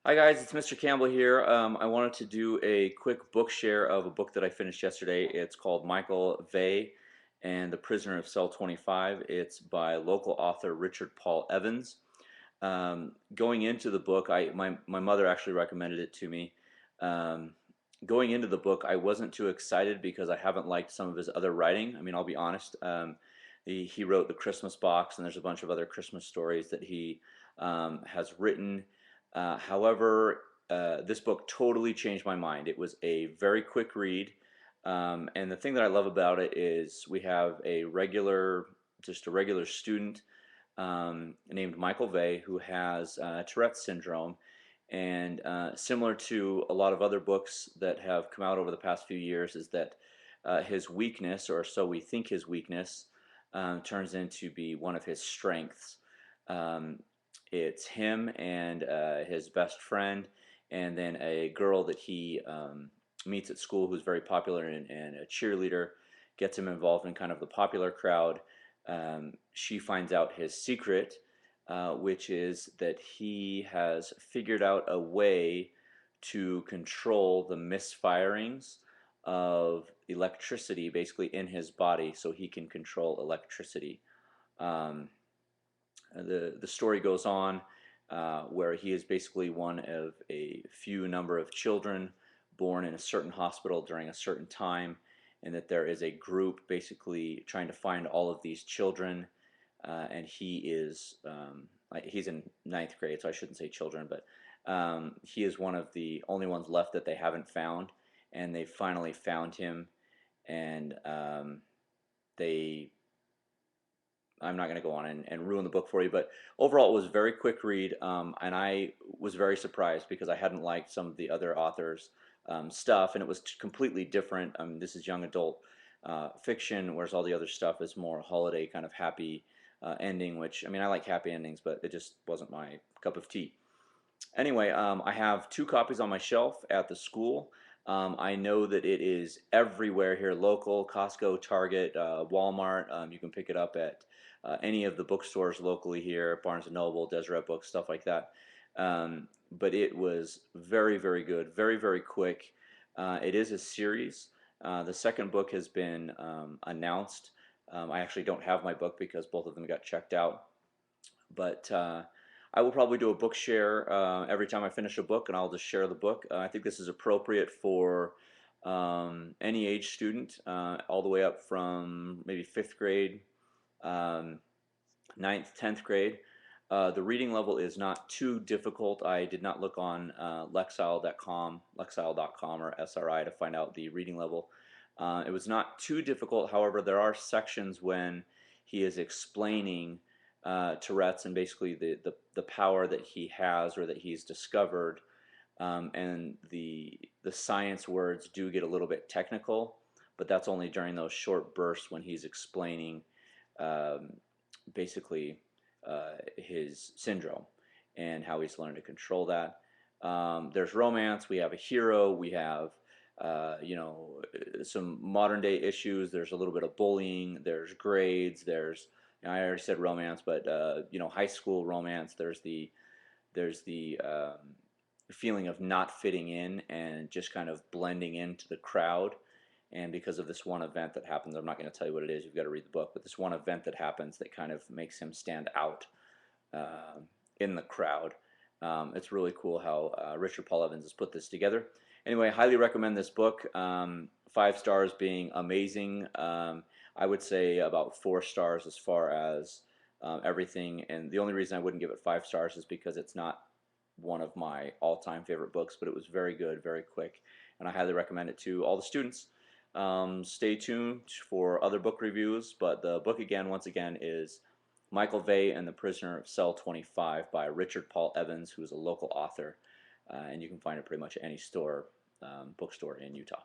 Hi guys, it's Mr. Campbell here. I wanted to do a quick book share of a book that I finished yesterday. It's called Michael Vey and The Prisoner of Cell 25. It's by local author Richard Paul Evans. Going into the book, my mother actually recommended it to me. Um, Going into the book, I wasn't too excited because I haven't liked some of his other writing. I mean, I'll be honest. He wrote The Christmas Box, and there's a bunch of other Christmas stories that he has written. However, this book totally changed my mind. It was a very quick read, and the thing that I love about it is we have just a regular student named Michael Vey who has Tourette's syndrome, and similar to a lot of other books that have come out over the past few years, is that his weakness, or so we think his weakness, turns into be one of his strengths. Um, it's him and his best friend, and then a girl that he meets at school who's very popular and a cheerleader, gets him involved in kind of the popular crowd. She finds out his secret, which is that he has figured out a way to control the misfirings of electricity basically in his body so he can control electricity. Um, the story goes on where he is basically one of a few number of children born in a certain hospital during a certain time, and that there is a group basically trying to find all of these children, and he's in ninth grade, so I shouldn't say children, but he is one of the only ones left that they haven't found, and they finally found him, and they I'm not going to go on and ruin the book for you, but overall it was a very quick read, and I was very surprised because I hadn't liked some of the other authors' stuff, and it was completely different. This is young adult fiction, whereas all the other stuff is more holiday kind of happy ending, which, I mean, I like happy endings, but it just wasn't my cup of tea. Anyway, I have two copies on my shelf at the school. I know that it is everywhere here, local, Costco, Target, Walmart. You can pick it up at any of the bookstores locally here, Barnes& and Noble, Deseret Books, stuff like that. But it was very, very good, very, very quick. It is a series. The second book has been announced. I actually don't have my book because both of them got checked out. But I will probably do a book share every time I finish a book, and I'll just share the book. I think this is appropriate for any age student, all the way up from maybe 5th grade, um, 9th, 10th grade. The reading level is not too difficult. I did not look on Lexile.com or SRI to find out the reading level. It was not too difficult. However, there are sections when he is explaining Tourette's and basically the power that he has or that he's discovered, and the science words do get a little bit technical, but that's only during those short bursts when he's explaining um, basically his syndrome and how he's learned to control that. There's romance. We have a hero. We have some modern day issues. There's a little bit of bullying. There's grades. There's, I already said romance, but high school romance. There's the feeling of not fitting in and just kind of blending into the crowd. And because of this one event that happens, I'm not going to tell you what it is. You've got to read the book. But this one event that happens that kind of makes him stand out uh, in the crowd. It's really cool how Richard Paul Evans has put this together. Anyway, highly recommend this book. 5 stars being amazing. I would say about 4 stars as far as everything. And the only reason I wouldn't give it 5 stars is because it's not one of my all-time favorite books, but it was very good, very quick, and I highly recommend it to all the students. Stay tuned for other book reviews, but the book again, once again, is Michael Vey and the Prisoner of Cell 25 by Richard Paul Evans, who is a local author, and you can find it pretty much at any bookstore in Utah.